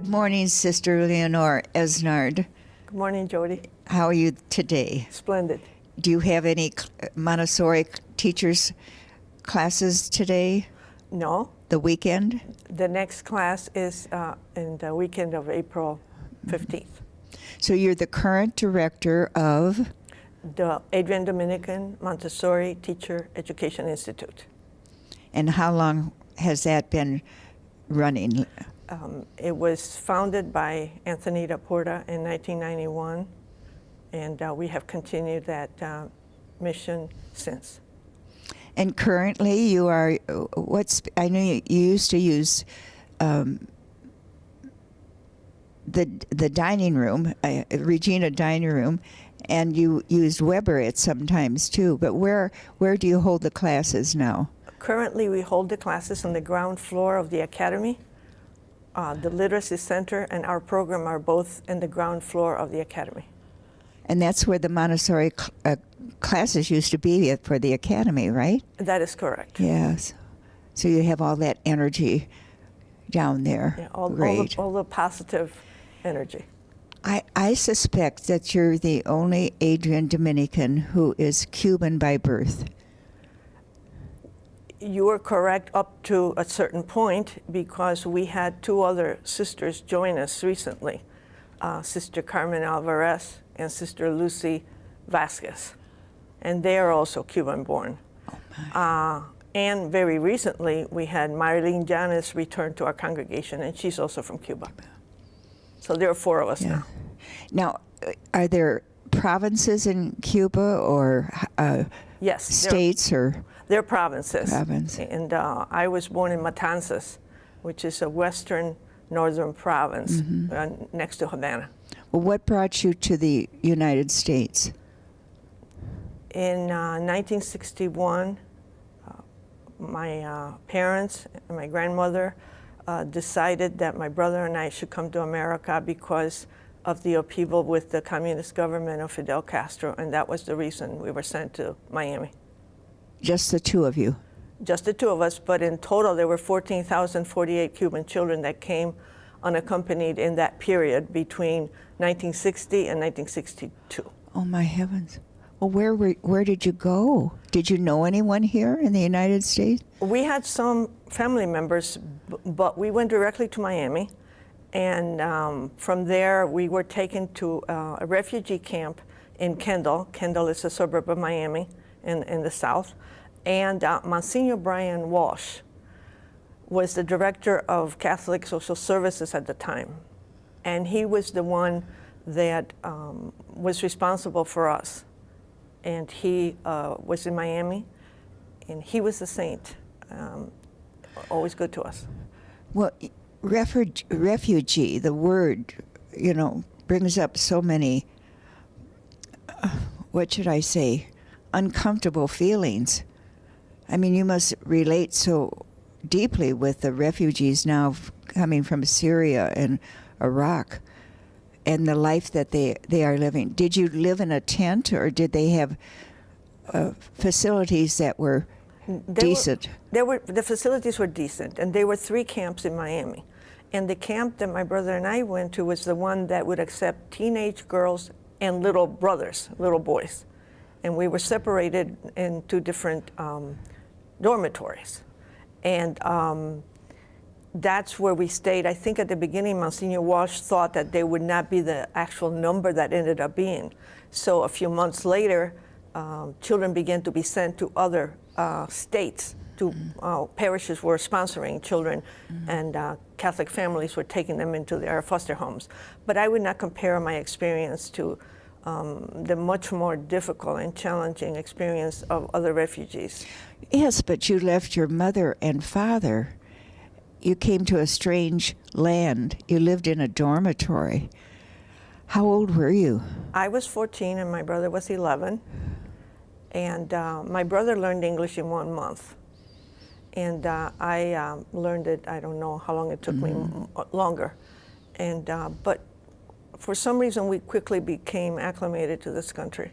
Good morning, Sister Leonor Esnard. Good morning, Jody. How are you today? Splendid. Do you have any Montessori teachers classes today? No. The weekend? The next class is in the weekend of April 15th. So you're the current director of? The Adrian Dominican Montessori Teacher Education Institute. And how long has that been running? It was founded by Sunita in 1991, and we have continued that mission since. And currently you are, I know you used to use the dining room, Regina dining room, and you used Weber at sometimes too, but where do you hold the classes now? Currently we hold the classes on the ground floor of the Academy. The Literacy Center and our program are both in the ground floor of the Academy. And that's where the Montessori classes used to be for the Academy, right? That is correct. Yes. So you have all that energy down there. Yeah, Great. All the positive energy. I suspect that you're the only Adrian Dominican who is Cuban by birth. You are correct up to a certain point, because we had two other sisters join us recently, Sister Carmen Alvarez and Sister Lucy Vasquez, and they are also Cuban born. Oh my. And very recently we had Marilyn Llanes return to our congregation, and she's also from Cuba. So there are four of us now. Now, are there provinces in Cuba or yes, states or? They're provinces. Province. And I was born in Matanzas, which is a western northern province next to Havana. Well, what brought you to the United States? In 1961, my parents and my grandmother decided that my brother and I should come to America because of the upheaval with the communist government of Fidel Castro, and that was the reason we were sent to Miami. Just the two of you? Just the two of us, but in total there were 14,048 Cuban children that came unaccompanied in that period between 1960 and 1962. Oh my heavens. Well, where did you go? Did you know anyone here in the United States? We had some family members, but we went directly to Miami, and from there we were taken to a refugee camp in Kendall. Kendall is a suburb of Miami in the south, and Monsignor Brian Walsh was the director of Catholic Social Services at the time, and he was the one that was responsible for us. And he was in Miami, and he was a saint, always good to us. Well, refugee, the word, brings up so many, what should I say, uncomfortable feelings. I mean, you must relate so deeply with the refugees now coming from Syria and Iraq and the life that they are living. Did you live in a tent, or did they have facilities that were decent? The facilities were decent, and there were 3 camps in Miami. And the camp that my brother and I went to was the one that would accept teenage girls and little boys. And we were separated in 2 different dormitories. And that's where we stayed. I think at the beginning, Monsignor Walsh thought that there would not be the actual number that ended up being. So a few months later, children began to be sent to other states. Parishes were sponsoring children, and Catholic families were taking them into their foster homes. But I would not compare my experience to the much more difficult and challenging experience of other refugees. Yes, but you left your mother and father. You came to a strange land. You lived in a dormitory. How old were you? I was 14 and my brother was 11. And my brother learned English in 1 month. And I learned it, I don't know how long it took me longer. And but for some reason, we quickly became acclimated to this country.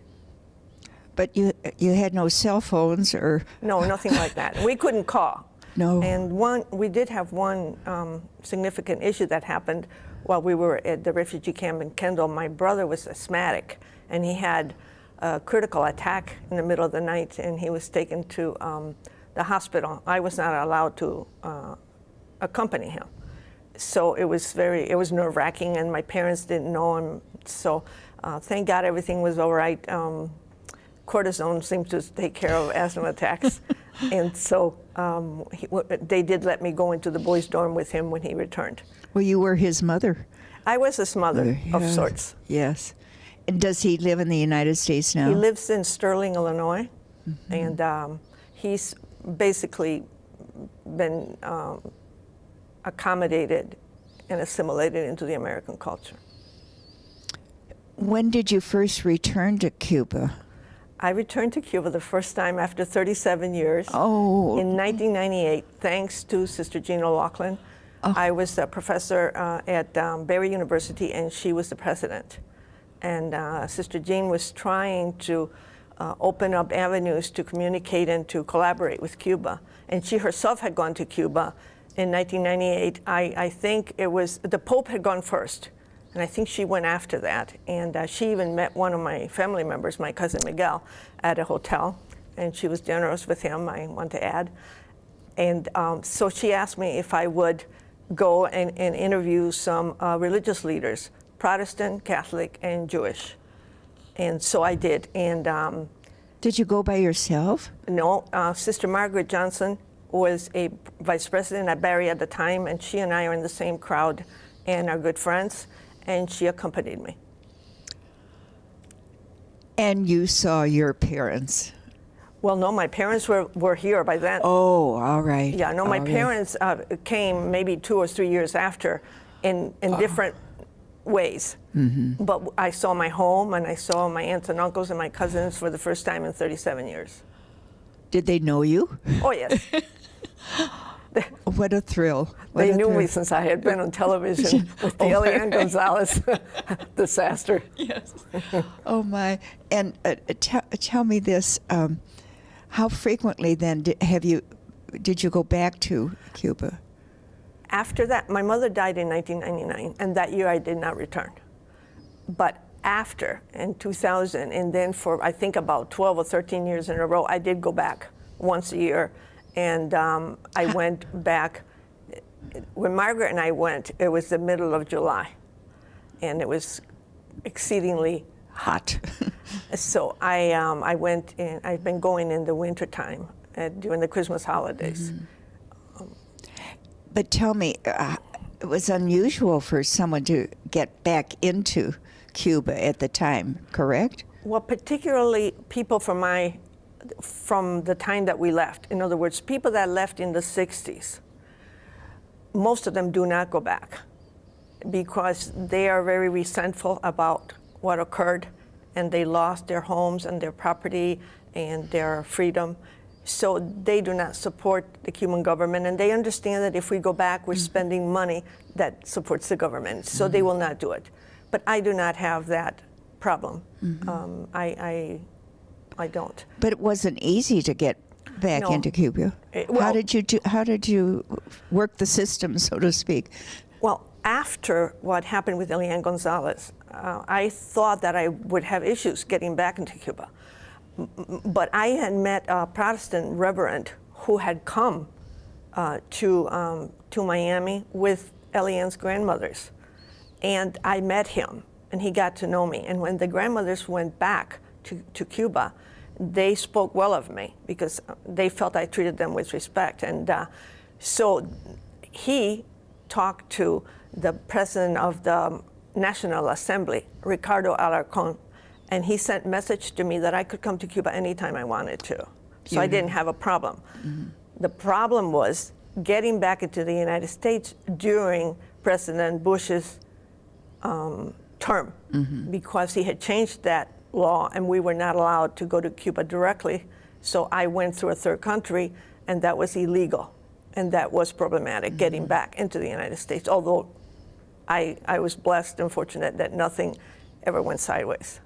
But you had no cell phones or? No, nothing like that. We couldn't call. No. And we did have one significant issue that happened while we were at the refugee camp in Kendall, my brother was asthmatic, and he had a critical attack in the middle of the night, and he was taken to the hospital. I was not allowed to accompany him. So it was nerve-wracking, and my parents didn't know him. So thank God everything was all right. Cortisone seemed to take care of asthma attacks. And so they did let me go into the boys' dorm with him when he returned. Well, you were his mother. I was his mother of sorts. Yes. And does he live in the United States now? He lives in Sterling, Illinois, and he's basically been accommodated and assimilated into the American culture. When did you first return to Cuba? I returned to Cuba the first time after 37 years Oh. in 1998, thanks to Sister Jean O'Loughlin. Oh. I was a professor at Bauer University, and she was the president. And Sister Jean was trying to open up avenues to communicate and to collaborate with Cuba. And she herself had gone to Cuba in 1998. I think it was, the Pope had gone first. And I think she went after that. And she even met one of my family members, my cousin Miguel, at a hotel. And she was generous with him, I want to add. And so she asked me if I would go and interview some religious leaders, Protestant, Catholic, and Jewish. And so I did. And did you go by yourself? no, Sister Margaret Johnson was a vice president at Barry at the time, and she and I are in the same crowd and are good friends. And she accompanied me. And you saw your parents? Well, no, my parents were here by then. Oh, all right. Yeah, no, my All right. parents came maybe 2 or 3 years after in different ways. But I saw my home, and I saw my aunts and uncles and my cousins for the first time in 37 years. Did they know you? Oh, yes. What a thrill. They knew me since I had been on television with the Eliane Gonzalez disaster. Yes. Oh, my. And tell me this. How frequently then did you go back to Cuba? After that, my mother died in 1999, and that year I did not return. But after, in 2000, and then for I think about 12 or 13 years in a row, I did go back once a year. And I went back, when Margaret and I went, it was the middle of July, and it was exceedingly hot. So I went in, I've been going in the wintertime during the Christmas holidays. But tell me, it was unusual for someone to get back into Cuba at the time, correct? Well, particularly people from the time that we left. In other words, people that left in the 60s, most of them do not go back because they are very resentful about what occurred, and they lost their homes and their property and their freedom. So they do not support the Cuban government, and they understand that if we go back, we're spending money that supports the government. So they will not do it. But I do not have that problem. I don't. But it wasn't easy to get back No. into Cuba. How did you work the system, so to speak? Well, after what happened with Eliane Gonzalez, I thought that I would have issues getting back into Cuba. But I had met a Protestant reverend who had come to Miami with Eliane's grandmothers. And I met him, and he got to know me. And when the grandmothers went back to Cuba, they spoke well of me because they felt I treated them with respect. And so he talked to the president of the National Assembly, Ricardo Alarcón, and he sent a message to me that I could come to Cuba anytime I wanted to. So I didn't have a problem. The problem was getting back into the United States during President Bush's term, because he had changed that law and we were not allowed to go to Cuba directly. So I went through a third country, and that was illegal, and that was problematic, getting back into the United States, although I was blessed and fortunate that nothing ever went sideways.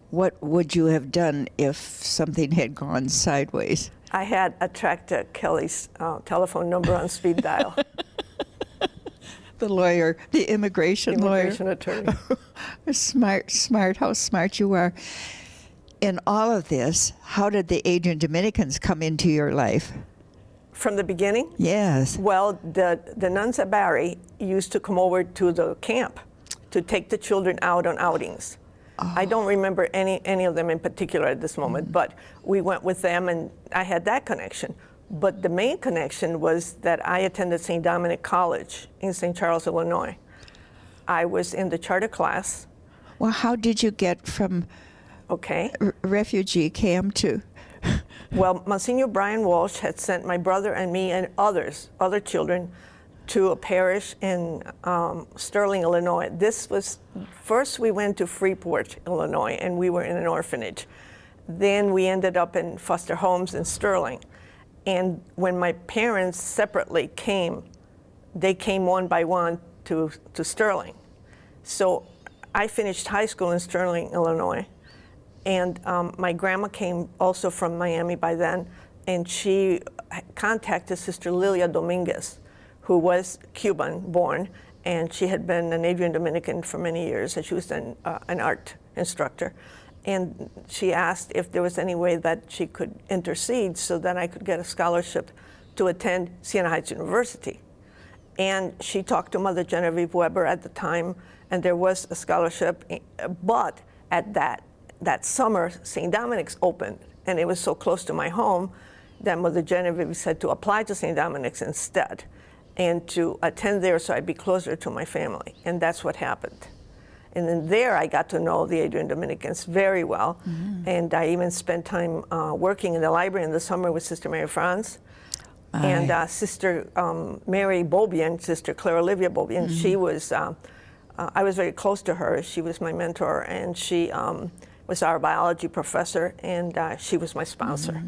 What would you have done if something had gone sideways? I had tracked Kelly's telephone number on speed dial. The lawyer, the immigration lawyer. attorney. Smart, how smart you are. In all of this, how did the Adrian Dominicans come into your life? From the beginning? Yes. Well, the nuns at Bauer used to come over to the camp to take the children out on outings. I don't remember any of them in particular at this moment, but we went with them and I had that connection. But the main connection was that I attended St. Dominic College in St. Charles, Illinois. I was in the charter class. Well, how did you get from refugee camp to? Well, Monsignor Brian Walsh had sent my brother and me and other children to a parish in Sterling, Illinois. This was, first we went to Freeport, Illinois, and we were in an orphanage. Then we ended up in foster homes in Sterling. And when my parents separately came, they came one by one to Sterling. So I finished high school in Sterling, Illinois. And my grandma came also from Miami by then, and she contacted Sister Lilia Dominguez, who was Cuban born, and she had been an Adrian Dominican for many years, and she was an art instructor. And she asked if there was any way that she could intercede so that I could get a scholarship to attend Siena Heights University. And she talked to Mother Genevieve Weber at the time, and there was a scholarship, but at that summer, St. Dominic's opened, and it was so close to my home that Mother Genevieve said to apply to St. Dominic's instead and to attend there so I'd be closer to my family, and that's what happened. And then there I got to know the Adrian Dominicans very well, and I even spent time working in the library in the summer with Sister Mary Franz and Sister Mary Bobian, Sister Clara Olivia Bobian. She was, I was very close to her. She was my mentor, and she was our biology professor, and she was my sponsor.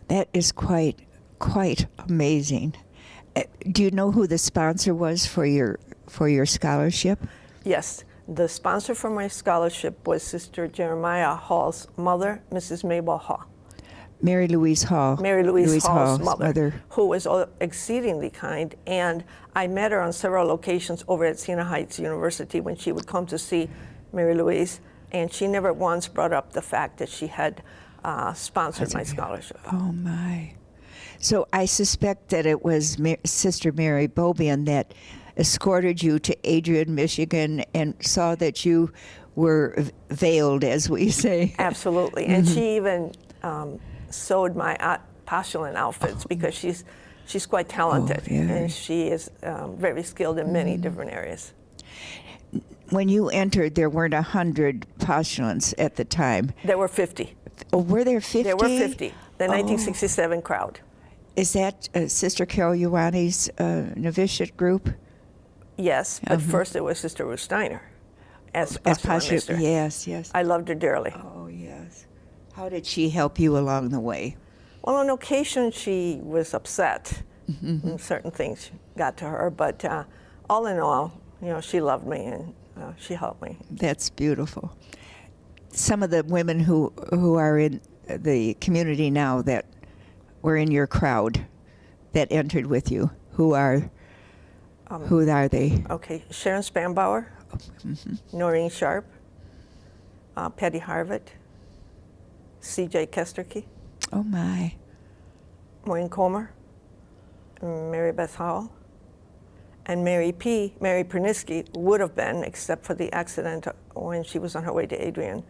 That is quite amazing. Do you know who the sponsor was for your scholarship? Yes, the sponsor for my scholarship was Sister Jeremiah Hall's mother, Mrs. Mabel Hall. Mary Louise Hall. Mary Louise Hall's mother, who was exceedingly kind, and I met her on several occasions over at Siena Heights University when she would come to see Mary Louise, and she never once brought up the fact that she had sponsored my scholarship. Oh my. So I suspect that it was Sister Mary Bobian that escorted you to Adrian, Michigan, and saw that you were veiled, as we say. Absolutely, and she even sewed my postulant outfits because she's quite talented, and she is very skilled in many different areas. When you entered, there weren't 100 postulants at the time. There were 50. Oh, were there 50? There were 50. The 1967 crowd. Is that Sister Carol Ioanni's novitiate group? Yes, but first it was Sister Ruth Steiner as postulant. Yes, yes. I loved her dearly. Oh, yes. How did she help you along the way? Well, on occasion she was upset. Certain things got to her, but all in all, she loved me and she helped me. That's beautiful. Some of the women who are in the community now that were in your crowd that entered with you, who are they? Okay, Sharon Spanbauer, Noreen Sharp, Patty Harvett, C.J. Kesterke. Oh my. Maureen Comer, Mary Beth Howell, and Mary Perniski would have been, except for the accident when she was on her way to Adrian,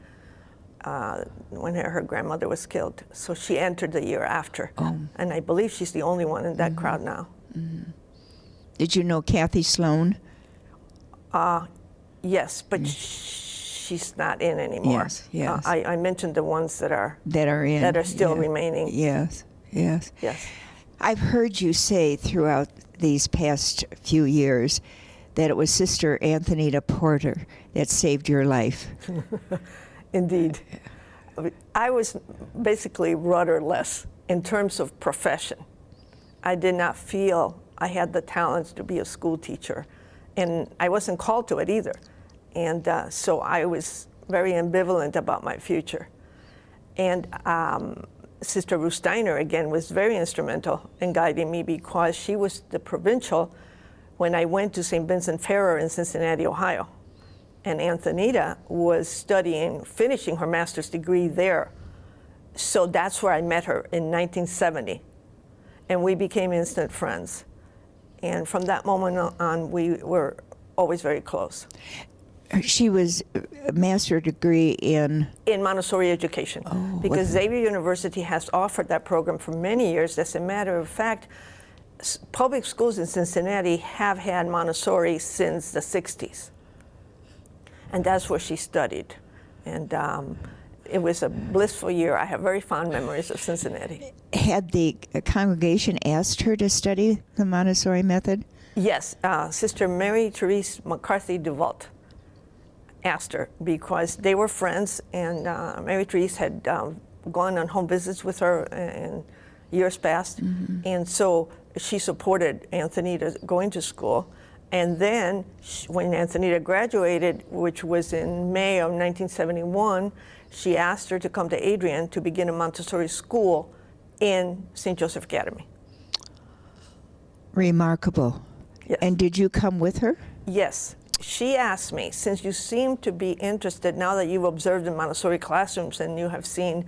when her grandmother was killed. So she entered the year after. And I believe she's the only one in that crowd now. Did you know Kathy Sloan? Yes, but she's not in anymore. Yes. I mentioned the ones that are in. That are still remaining. Yes. Yes. I've heard you say throughout these past few years that it was Sister Anthonita Porter that saved your life. Indeed. I was basically rudderless in terms of profession. I did not feel I had the talents to be a school teacher, and I wasn't called to it either. And so I was very ambivalent about my future. And Sister Ruth Steiner, again, was very instrumental in guiding me because she was the provincial when I went to St. Vincent Ferrer in Cincinnati, Ohio. And Antonita was studying, finishing her master's degree there. So that's where I met her in 1970. And we became instant friends. And from that moment on, we were always very close. She was a master's degree in Montessori education. Oh, because Xavier University has offered that program for many years. As a matter of fact, public schools in Cincinnati have had Montessori since the 60s. And that's where she studied. And it was a blissful year. I have very fond memories of Cincinnati. Had the congregation asked her to study the Montessori method? Yes, Sister Mary Therese McCarthy DeVault asked her because they were friends, and Mary Therese had gone on home visits with her in years past, and so she supported Antonita going to school. And then when Antonita graduated, which was in May of 1971, she asked her to come to Adrienne to begin a Montessori school in St. Joseph Academy. Remarkable. Yes. And did you come with her? Yes. She asked me, since you seem to be interested, now that you've observed in Montessori classrooms and you have seen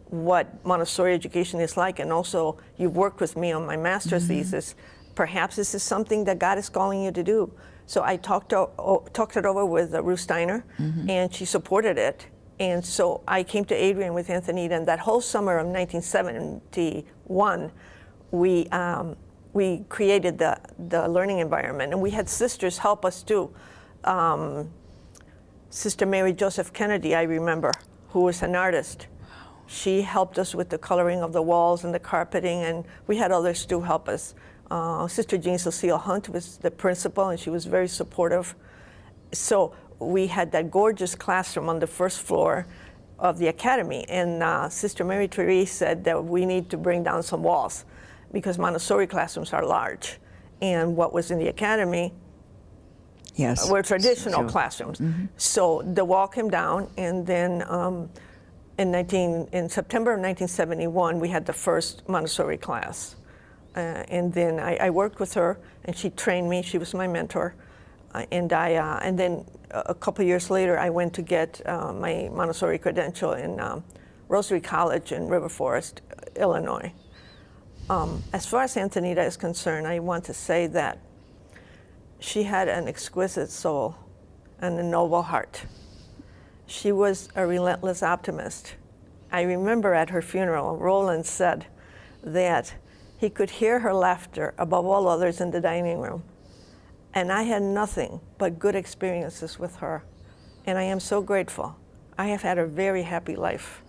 what Montessori education is like, and also you've worked with me on my master's thesis, perhaps this is something that God is calling you to do. So I talked it over with Ruth Steiner, and she supported it. And so I came to Adrienne with Antonita, and that whole summer of 1971, we created the learning environment, and we had sisters help us too. Sister Mary Joseph Kennedy, I remember, who was an artist. She helped us with the coloring of the walls and the carpeting, and we had others to help us. Sister Jean Cecile Hunt was the principal, and she was very supportive. So we had that gorgeous classroom on the first floor of the academy, and Sister Mary Therese said that we need to bring down some walls because Montessori classrooms are large, and what was in the academy were traditional classrooms. So the wall came down, and then in September of 1971, we had the first Montessori class. And then I worked with her, and she trained me. She was my mentor. And then a couple years later, I went to get my Montessori credential in Rosary College in River Forest, Illinois. As far as Antonita is concerned, I want to say that she had an exquisite soul and a noble heart. She was a relentless optimist. I remember at her funeral, Roland said that he could hear her laughter above all others in the dining room. And I had nothing but good experiences with her. And I am so grateful. I have had a very happy life.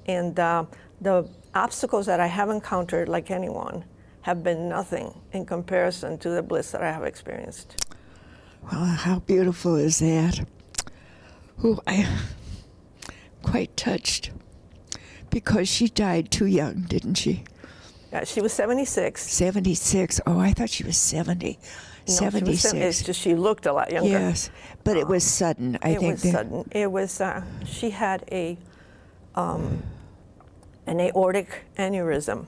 And the obstacles that I have encountered, like anyone, have been nothing in comparison to the bliss that I have experienced. Well, how beautiful is that? Ooh, I'm quite touched because she died too young, didn't she? Yeah, she was 76. 76. Oh, I thought she was 70. No, 76. It's just she looked a lot younger. Yes, but it was sudden. I think it was sudden. It was. She had an aortic aneurysm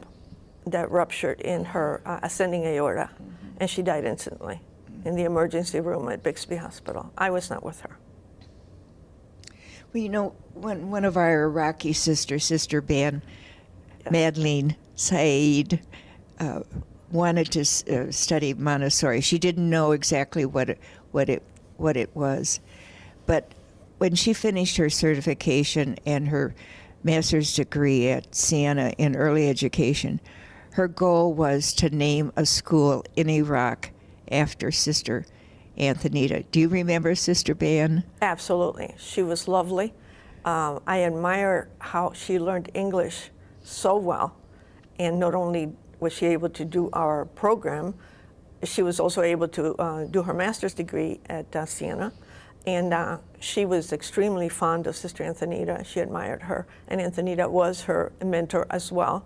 that ruptured in her ascending aorta, and she died instantly in the emergency room at Bixby Hospital. I was not with her. Well, you know, when one of our Iraqi sisters, Sister Ben, Madeline Said, wanted to study Montessori. She didn't know exactly what it was, but when she finished her certification and her master's degree at Siena in early education, her goal was to name a school in Iraq after Sister Antonita. Do you remember Sister Ben? Absolutely. She was lovely. I admire how she learned English so well, and not only was she able to do our program, she was also able to do her master's degree at Siena. And she was extremely fond of Sister Antonita. She admired her, and Antonita was her mentor as well.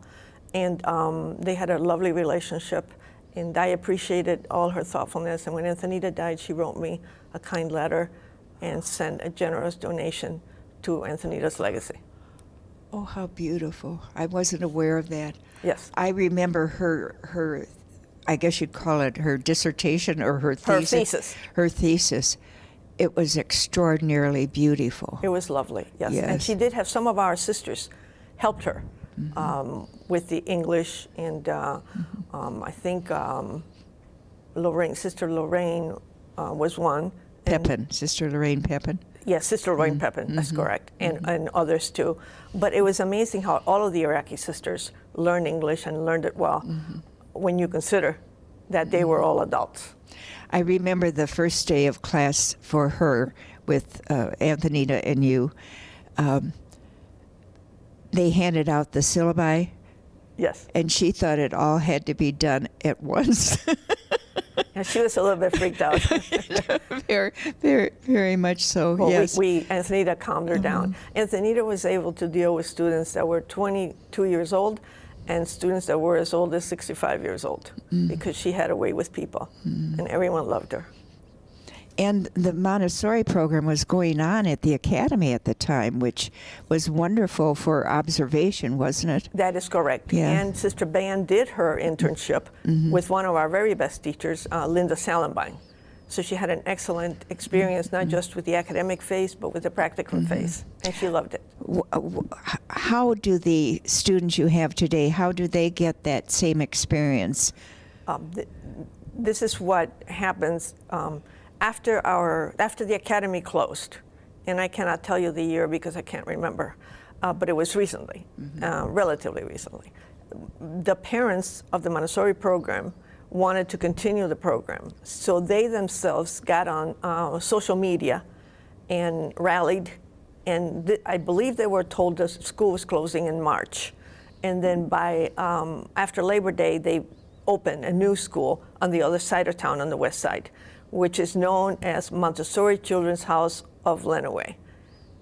And they had a lovely relationship, and I appreciated all her thoughtfulness. And when Antonita died, she wrote me a kind letter and sent a generous donation to Antonita's legacy. Oh, how beautiful. I wasn't aware of that. Yes. I remember her I guess you'd call it her dissertation or her thesis. Her thesis. Her thesis. It was extraordinarily beautiful. It was lovely, yes. Yes. And she did have some of our sisters helped her with the English, and I think Lorraine, Sister Lorraine was one. Pepin, Sister Lorraine Pepin. Yes, Sister Lorraine Pepin, that's correct, and others too. But it was amazing how all of the Iraqi sisters learned English and learned it well when you consider that they were all adults. I remember the first day of class for her with Antonita and you. They handed out the syllabi. Yes. And she thought it all had to be done at once. And she was a little bit freaked out. Very, very, very much so, Well, yes. Antonita calmed her down. Antonita was able to deal with students that were 22 years old and students that were as old as 65 years old because she had a way with people and everyone loved her. And the Montessori program was going on at the academy at the time, which was wonderful for observation, wasn't it? That is correct. Yeah. And Sister Ban did her internship with one of our very best teachers, Linda Salenbein. So she had an excellent experience, not just with the academic phase, but with the practical phase, and she loved it. How do the students you have today, how do they get that same experience? This is what happens after the academy closed, and I cannot tell you the year because I can't remember, but it was recently, relatively recently. The parents of the Montessori program wanted to continue the program, so they themselves got on social media and rallied, and I believe they were told the school was closing in March, and then by after Labor Day they opened a new school on the other side of town on the west side, which is known as Montessori Children's House of Lenawee.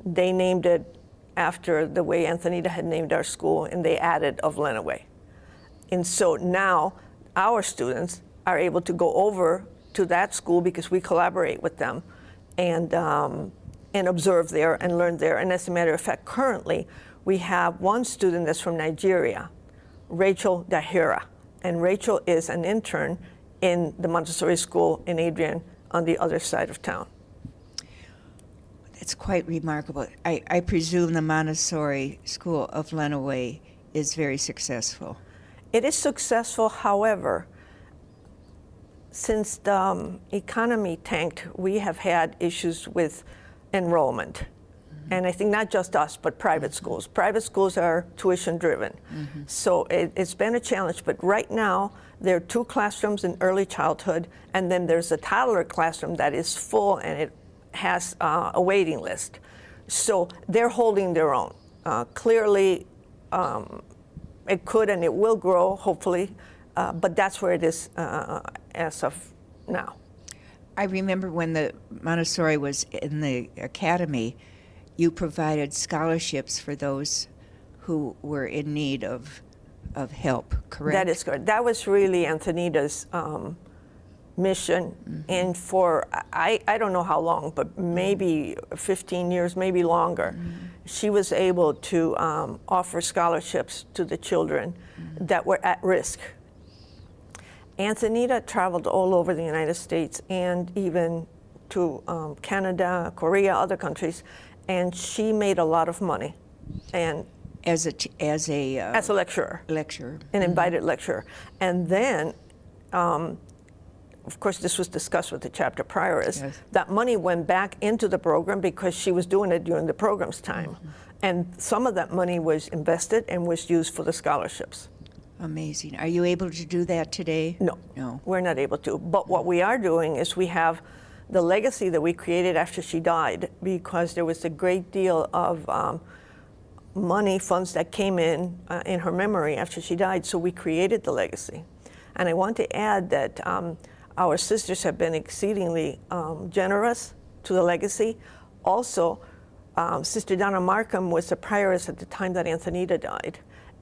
They named it after the way Antonita had named our school, and they added of Lenawee. And so now our students are able to go over to that school because we collaborate with them and observe there and learn there. And as a matter of fact, currently we have one student that's from Nigeria, Rachel Dahira. And Rachel is an intern in the Montessori School in Adrienne on the other side of town. That's quite remarkable. I presume the Montessori School of Lenawee is very successful. It is successful, however, since the economy tanked, we have had issues with enrollment. And I think not just us, but private schools. Private schools are tuition driven. So it's been a challenge, but right now there are 2 classrooms in early childhood, and then there's a toddler classroom that is full and it has a waiting list. So they're holding their own. Clearly, it could and it will grow, hopefully, but that's where it is as of now. I remember when the Montessori was in the academy, you provided scholarships for those who were in need of help, correct? That is correct. That was really Antonita's mission, and for, I don't know how long, but maybe 15 years, maybe longer, she was able to offer scholarships to the children that were at risk. Antonita traveled all over the United States and even to Canada, Korea, other countries, and she made a lot of money. And as a lecturer. Lecturer. An invited lecturer. And then, of course, this was discussed with the chapter prioress. Yes. That money went back into the program because she was doing it during the program's time. And some of that money was invested and was used for the scholarships. Amazing. Are you able to do that today? No, we're not able to. But what we are doing is we have the legacy that we created after she died, because there was a great deal of money, funds that came in her memory after she died, so we created the legacy. And I want to add that our sisters have been exceedingly generous to the legacy. Also, Sister Donna Markham was the prioress at the time that Antonita died.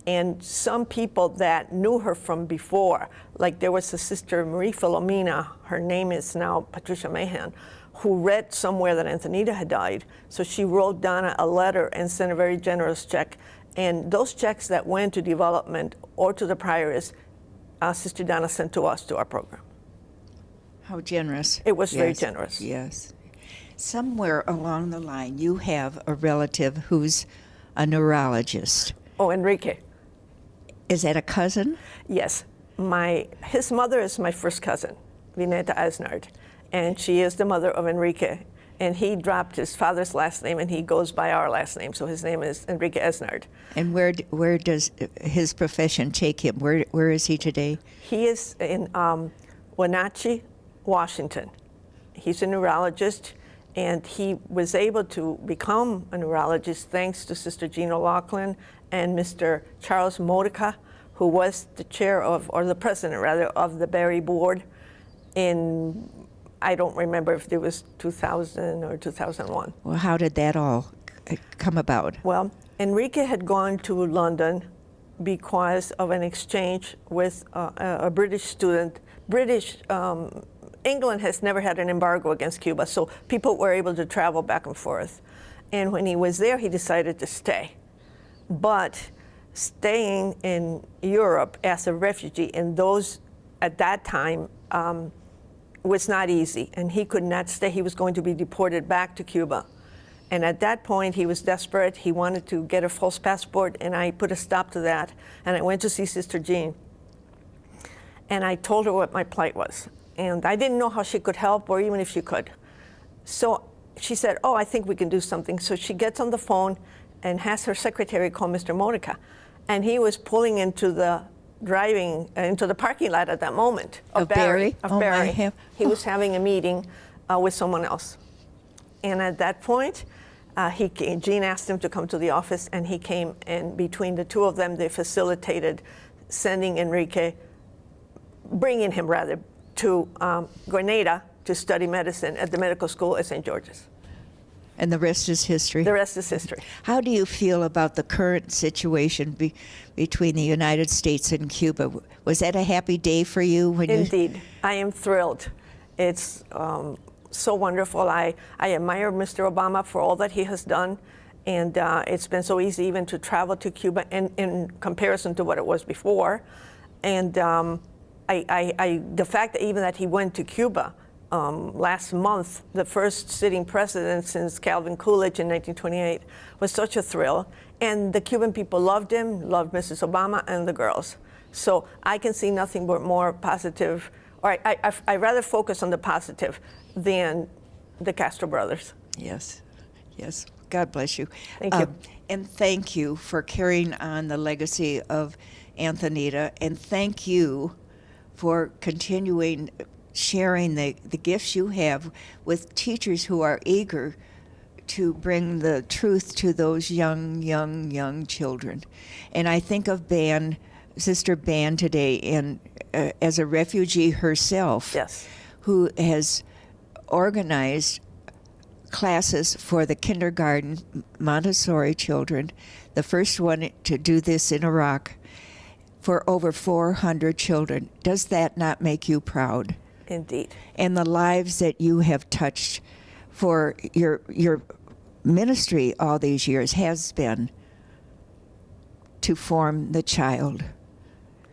And some people that knew her from before, like there was a Sister Marie Philomena, her name is now Patricia Mahan, who read somewhere that Antonita had died. So she wrote Donna a letter and sent a very generous check. And those checks that went to development or to the prioress Sister Donna sent to us to our program. How generous. It was very Yes, generous. Yes. Somewhere along the line, you have a relative who's a neurologist. Oh, Enrique. Is that a cousin? Yes. His mother is my first cousin, Vineta Esnard, and she is the mother of Enrique. And he dropped his father's last name, and he goes by our last name, so his name is Enrique Esnard. And where does his profession take him? Where is he today? He is in Wenatchee, Washington. He's a neurologist, and he was able to become a neurologist thanks to Sister Jean O'Loughlin and Mr. Charles Modica, who was the chair of, or the president rather, of the Berry Board in, I don't remember if it was 2000 or 2001. Well, how did that all come about? Well, Enrique had gone to London because of an exchange with a British student. England has never had an embargo against Cuba, so people were able to travel back and forth. And when he was there, he decided to stay. But staying in Europe as a refugee at that time was not easy, and he could not stay. He was going to be deported back to Cuba. And at that point, he was desperate. He wanted to get a false passport, and I put a stop to that. And I went to see Sister Jean. And I told her what my plight was. And I didn't know how she could help, or even if she could. So she said, oh, I think we can do something. So she gets on the phone and has her secretary call Mr. Modica. And he was pulling into the parking lot at that moment of Barry. He was having a meeting with someone else. And at that point, Jean asked him to come to the office, and he came, and between the two of them, they facilitated bringing him to Grenada to study medicine at the medical school at St. George's. And the rest is history. The rest is history. How do you feel about the current situation between the United States and Cuba? Was that a happy day for you? Indeed. I am thrilled. It's so wonderful. I admire Mr. Obama for all that he has done. And it's been so easy even to travel to Cuba in comparison to what it was before. And the fact that even that he went to Cuba last month, the first sitting president since Calvin Coolidge in 1928, was such a thrill. And the Cuban people loved him, loved Mrs. Obama and the girls. So I can see nothing but more positive, or I rather focus on the positive than the Castro brothers. Yes, yes. God bless you. Thank you. And thank you for carrying on the legacy of Anthonita, and thank you for continuing sharing the gifts you have with teachers who are eager to bring the truth to those young children. And I think of Sister Ban today, and as a refugee herself, yes, who has organized classes for the kindergarten Montessori children, the first one to do this in Iraq, for over 400 children. Does that not make you proud? Indeed. And the lives that you have touched, for your ministry all these years has been to form the child,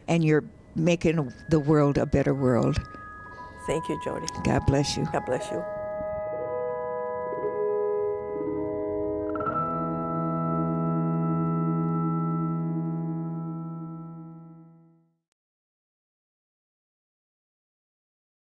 and you're making the world a better world. Thank you, Jody. God bless you. God bless you.